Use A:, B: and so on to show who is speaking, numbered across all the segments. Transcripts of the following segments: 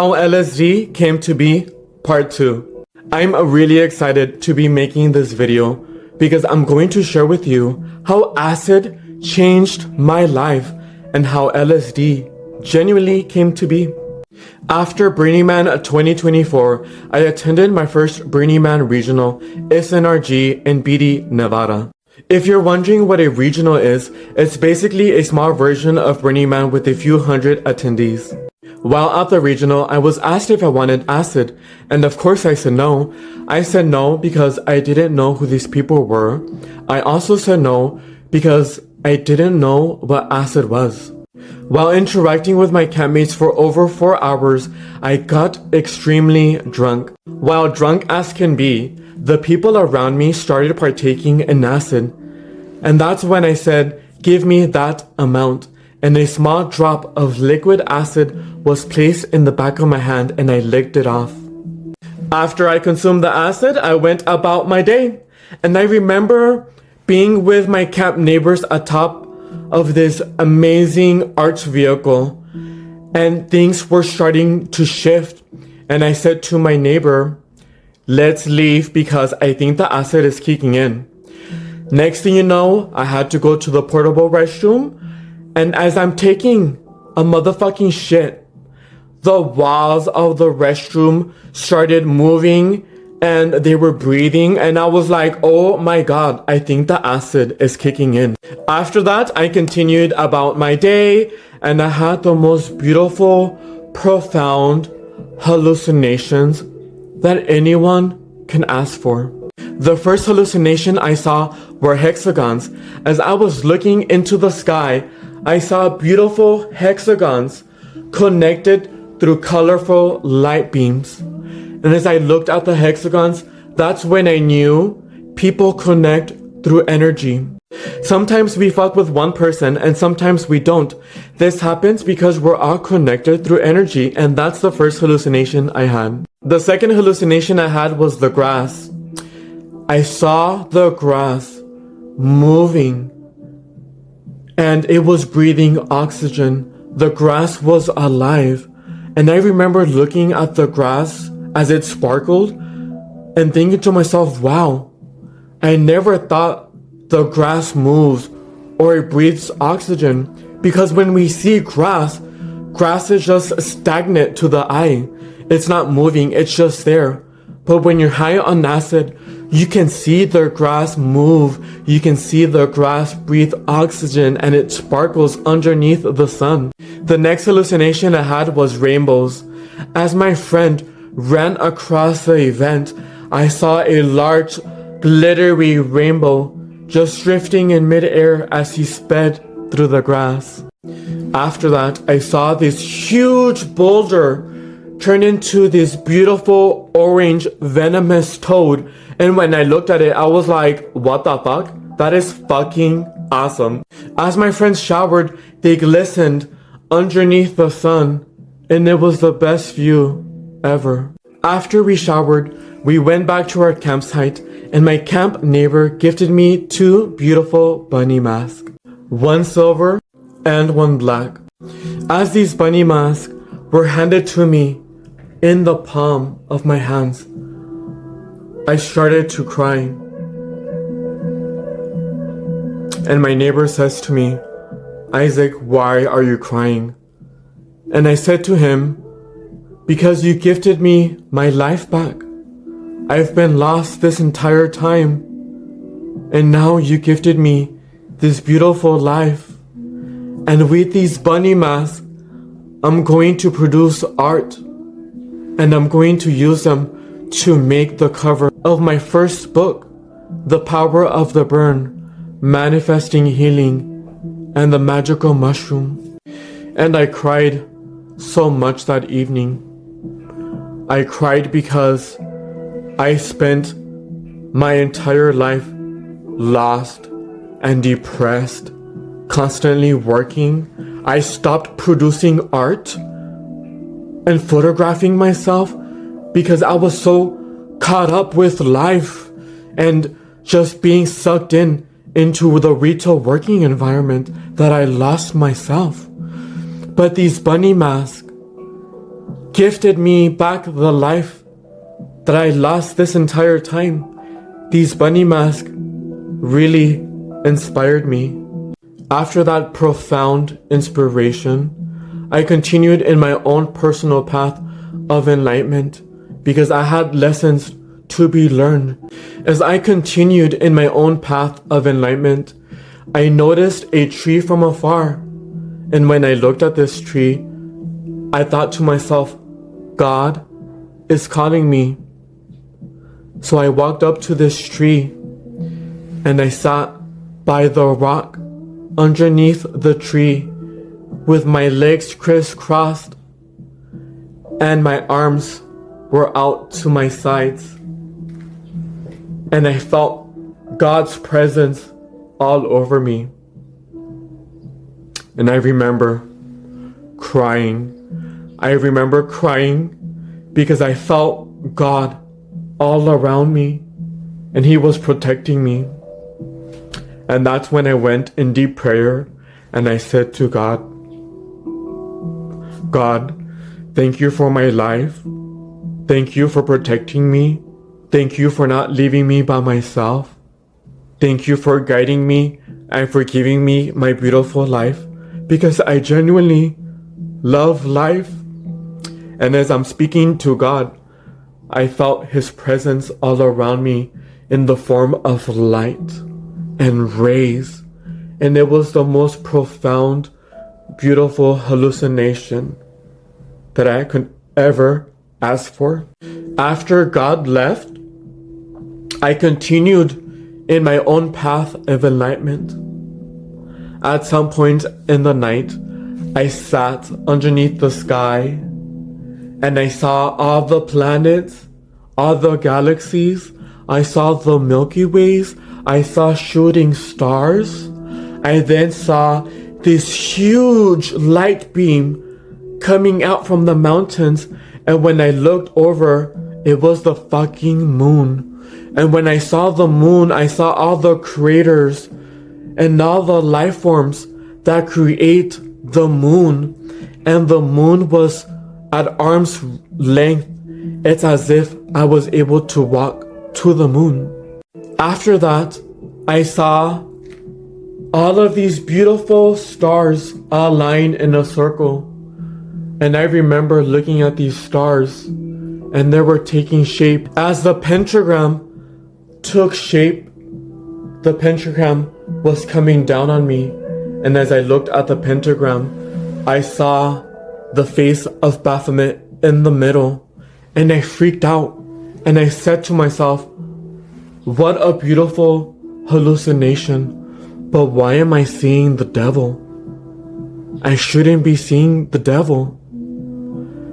A: How LSD Came To Be, Part 2. I'm really excited to be making this video because I'm going to share with you how acid changed my life and how LSD genuinely came to be. After Burning Man 2024, I attended my first Burning Man regional SNRG in Beatty, Nevada. If you're wondering what a regional is, it's basically a small version of Burning Man with a few hundred attendees. While at the regional, I was asked if I wanted acid, and of course I said no. I said no because I didn't know who these people were. I also said no because I didn't know what acid was. While interacting with my campmates for over 4 hours, I got extremely drunk. While drunk as can be, the people around me started partaking in acid. And that's when I said, "Give me that amount." And a small drop of liquid acid was placed in the back of my hand and I licked it off. After I consumed the acid, I went about my day. And I remember being with my camp neighbors atop of this amazing arch vehicle, and things were starting to shift. And I said to my neighbor, "Let's leave because I think the acid is kicking in." Next thing you know, I had to go to the portable restroom, and as I'm taking a motherfucking shit, the walls of the restroom started moving and they were breathing, and I was like, oh my god, I think the acid is kicking in. After that, I continued about my day and I had the most beautiful, profound hallucinations that anyone can ask for. The first hallucination I saw were hexagons. As I was looking into the sky, I saw beautiful hexagons connected through colorful light beams. And as I looked at the hexagons, that's when I knew people connect through energy. Sometimes we fuck with one person and sometimes we don't. This happens because we're all connected through energy, and that's the first hallucination I had. The second hallucination I had was the grass. I saw the grass moving and it was breathing oxygen. The grass was alive. And I remember looking at the grass as it sparkled and thinking to myself, wow, I never thought the grass moves or it breathes oxygen, because when we see grass, grass is just stagnant to the eye. It's not moving, it's just there. But when you're high on acid, you can see the grass move, you can see the grass breathe oxygen, and it sparkles underneath the sun. The next hallucination I had was rainbows. As my friend ran across the event, I saw a large, glittery rainbow just drifting in midair as he sped through the grass. After that, I saw this huge boulder turn into this beautiful orange venomous toad, and when I looked at it, I was like, what the fuck? That is fucking awesome. As my friends showered, they glistened underneath the sun, and it was the best view ever. After we showered, we went back to our campsite, and my camp neighbor gifted me 2 beautiful bunny masks, one silver and one black. As these bunny masks were handed to me in the palm of my hands, I started to cry. And my neighbor says to me, "Isaac, why are you crying?" And I said to him, "Because you gifted me my life back. I've been lost this entire time, and now you gifted me this beautiful life. And with these bunny masks, I'm going to produce art, and I'm going to use them to make the cover of my first book, The Power of the Burn, Manifesting Healing, and the Magical Mushroom." And I cried so much that evening. I cried because I spent my entire life lost and depressed, constantly working. I stopped producing art and photographing myself because I was so caught up with life and just being sucked into the retail working environment that I lost myself. But these bunny masks gifted me back the life that I lost this entire time. These bunny masks really inspired me. After that profound inspiration, I continued in my own personal path of enlightenment because I had lessons to be learned. As I continued in my own path of enlightenment, I noticed a tree from afar. And when I looked at this tree, I thought to myself, God is calling me. So I walked up to this tree and I sat by the rock underneath the tree with my legs crisscrossed and my arms were out to my sides. And I felt God's presence all over me. And I remember crying. I remember crying because I felt God all around me and He was protecting me. And that's when I went in deep prayer and I said to God, God, thank you for my life. Thank you for protecting me. Thank you for not leaving me by myself. Thank you for guiding me and for giving me my beautiful life because I genuinely love life. And as I'm speaking to God, I felt His presence all around me in the form of light and rays. And it was the most profound, beautiful hallucination that I could ever ask for. After God left, I continued in my own path of enlightenment. At some point in the night, I sat underneath the sky and I saw all the planets, all the galaxies. I saw the Milky Ways. I saw shooting stars. I then saw this huge light beam coming out from the mountains. And when I looked over, it was the fucking moon. And when I saw the moon, I saw all the craters and all the life forms that create the moon. And the moon was at arm's length. It's as if I was able to walk to the moon. After that, I saw all of these beautiful stars aligned in a circle. And I remember looking at these stars and they were taking shape. As the pentagram took shape, the pentagram was coming down on me. And as I looked at the pentagram, I saw the face of Baphomet in the middle. And I freaked out. And I said to myself, what a beautiful hallucination. But why am I seeing the devil? I shouldn't be seeing the devil.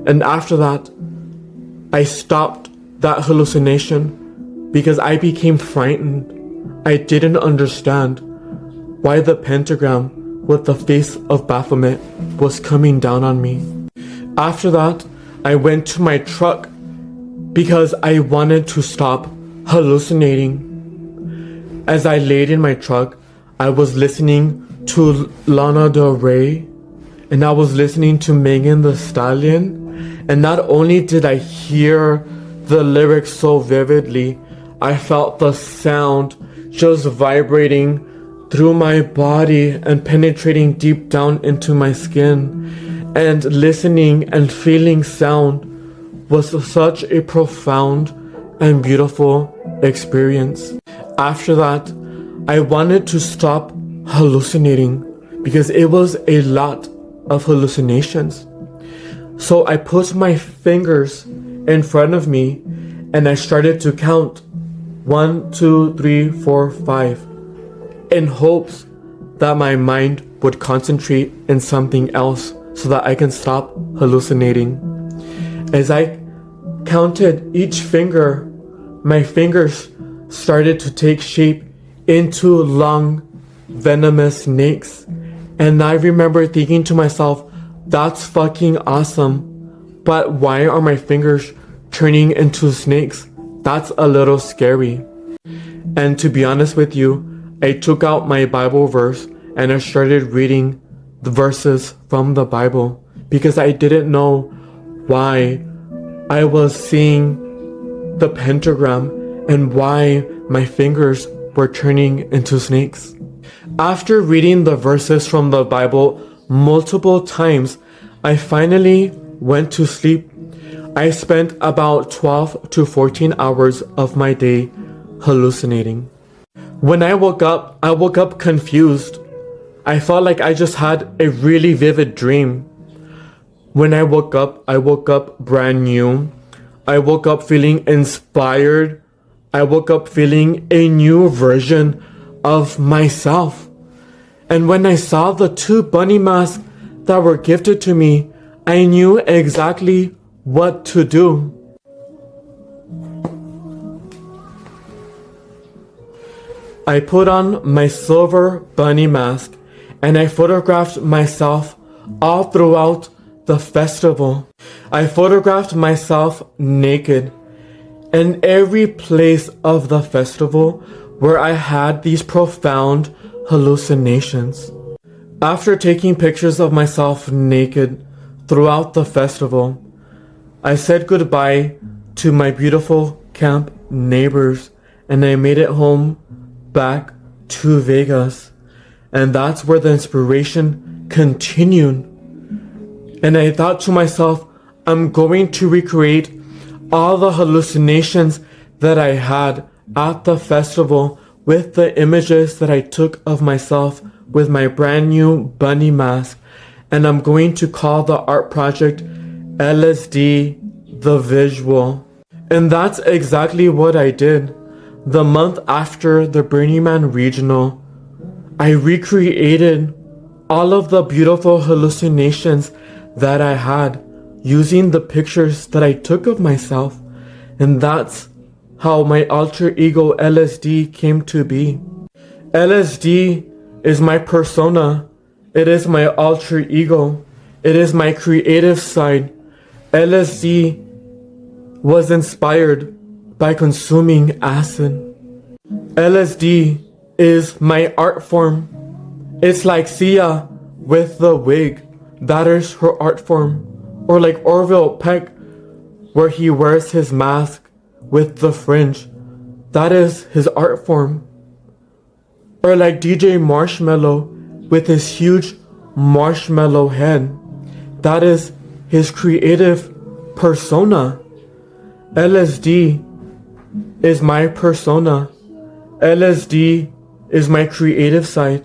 A: And after that, I stopped that hallucination because I became frightened. I didn't understand why the pentagram with the face of Baphomet was coming down on me. After that, I went to my truck because I wanted to stop hallucinating. As I laid in my truck, I was listening to Lana Del Rey and I was listening to Megan Thee Stallion. And not only did I hear the lyrics so vividly, I felt the sound just vibrating through my body and penetrating deep down into my skin. And listening and feeling sound was such a profound and beautiful experience. After that, I wanted to stop hallucinating because it was a lot of hallucinations. So I put my fingers in front of me and I started to count 1, 2, 3, 4, 5 in hopes that my mind would concentrate in something else so that I can stop hallucinating. As I counted each finger, my fingers started to take shape into long, venomous snakes. And I remember thinking to myself, that's fucking awesome. But why are my fingers turning into snakes? That's a little scary. And to be honest with you, I took out my Bible verse and I started reading the verses from the Bible because I didn't know why I was seeing the pentagram and why my fingers were turning into snakes. After reading the verses from the Bible multiple times, I finally went to sleep. I spent about 12 to 14 hours of my day hallucinating. When I woke up confused. I felt like I just had a really vivid dream. When I woke up brand new. I woke up feeling inspired. I woke up feeling a new version of myself. And when I saw the 2 bunny masks that were gifted to me, I knew exactly what to do. I put on my silver bunny mask and I photographed myself all throughout the festival. I photographed myself naked in every place of the festival where I had these profound hallucinations. After taking pictures of myself naked throughout the festival, I said goodbye to my beautiful camp neighbors and I made it home back to Vegas. And that's where the inspiration continued. And I thought to myself, I'm going to recreate all the hallucinations that I had at the festival with the images that I took of myself with my brand new bunny mask. And I'm going to call the art project LSD The Visual. And that's exactly what I did. The month after the Burning Man Regional, I recreated all of the beautiful hallucinations that I had using the pictures that I took of myself. And that's how my alter ego LSD came to be. LSD is my persona. It is my alter ego. It is my creative side. LSD was inspired by consuming acid. LSD is my art form. It's like Sia with the wig. That is her art form. Or like Orville Peck, where he wears his mask with the fringe. That is his art form. Or like DJ Marshmello with his huge marshmallow head. That is his creative persona. LSD is my persona. LSD is my creative side.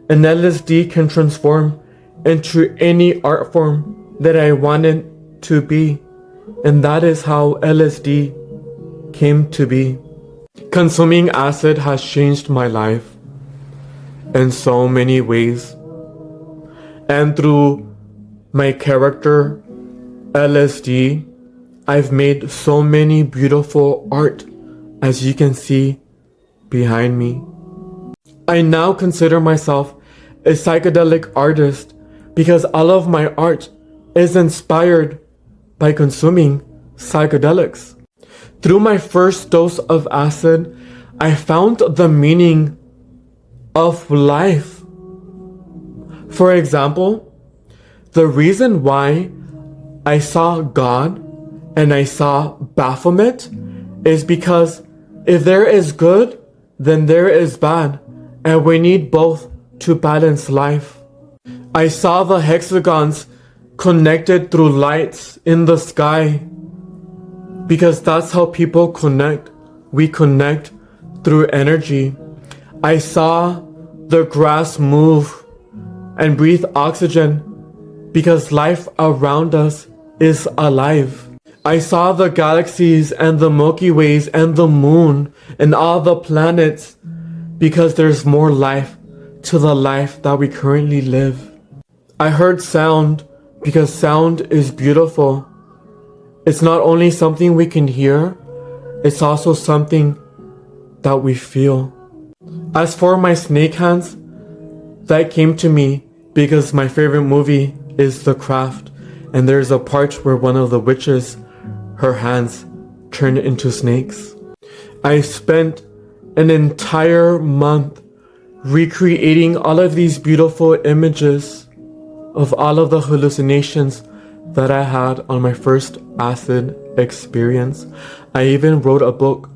A: And LSD can transform into any art form that I wanted to be. And that is how LSD came to be. Consuming acid has changed my life in so many ways. And through my character, LSD, I've made so many beautiful art, as you can see behind me. I now consider myself a psychedelic artist because all of my art is inspired by consuming psychedelics. Through my first dose of acid, I found the meaning of life. For example, the reason why I saw God and I saw Baphomet is because if there is good, then there is bad, and we need both to balance life. I saw the hexagons connected through lights in the sky because that's how people connect. We connect through energy. I saw the grass move and breathe oxygen because life around us is alive. I saw the galaxies and the Milky Ways and the moon and all the planets because there's more life to the life that we currently live. I heard sound because sound is beautiful. It's not only something we can hear, it's also something that we feel. As for my snake hands, that came to me because my favorite movie is The Craft, and there's a part where one of the witches, her hands turn into snakes. I spent an entire month recreating all of these beautiful images of all of the hallucinations that I had on my first acid experience. I even wrote a book,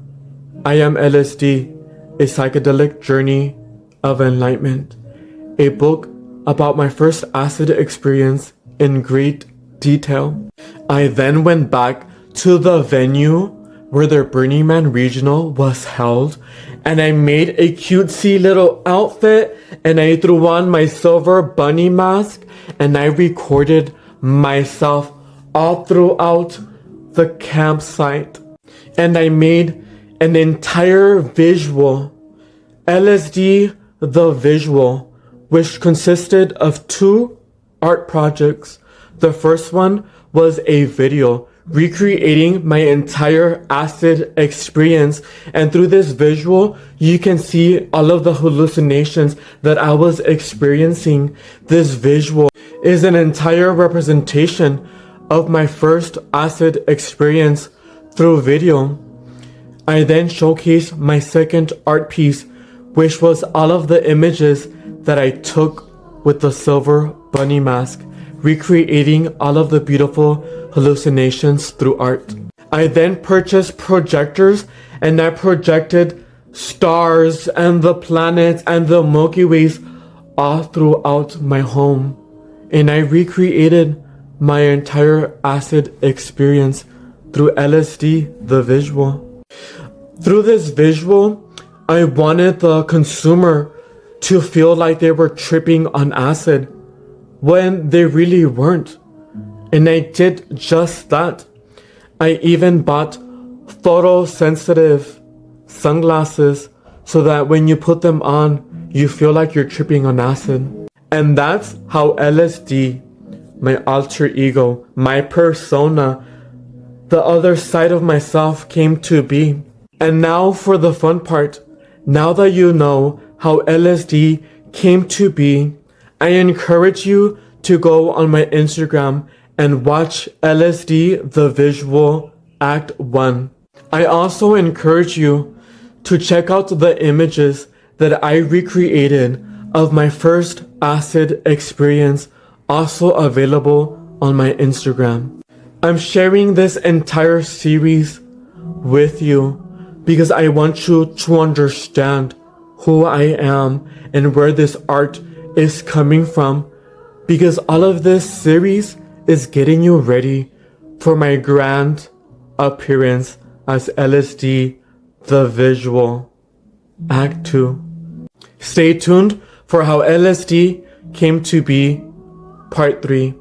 A: I Am LSD, A Psychedelic Journey of Enlightenment, a book about my first acid experience in great detail. I then went back to the venue where the Burning Man Regional was held, and I made a cutesy little outfit, and I threw on my silver bunny mask, and I recorded myself all throughout the campsite. And I made an entire visual, LSD the Visual, which consisted of 2 art projects. The first one was a video recreating my entire acid experience, and through this visual you can see all of the hallucinations that I was experiencing. This visual is an entire representation of my first acid experience through video. I then showcased my second art piece, which was all of the images that I took with the silver bunny mask, recreating all of the beautiful hallucinations through art. I then purchased projectors, and I projected stars and the planets and the Milky Ways all throughout my home. And I recreated my entire acid experience through LSD the Visual. Through this visual, I wanted the consumer to feel like they were tripping on acid when they really weren't. And I did just that. I even bought photosensitive sunglasses so that when you put them on, you feel like you're tripping on acid. And that's how LSD, my alter ego, my persona, the other side of myself came to be. And now for the fun part. Now that you know how LSD came to be, I encourage you to go on my Instagram and watch LSD the Visual Act 1. I also encourage you to check out the images that I recreated of my first acid experience, also available on my Instagram. I'm sharing this entire series with you because I want you to understand who I am and where this art is coming from, because all of this series is getting you ready for my grand appearance as LSD the Visual Act 2. Stay tuned for how LSD came to be Part 3.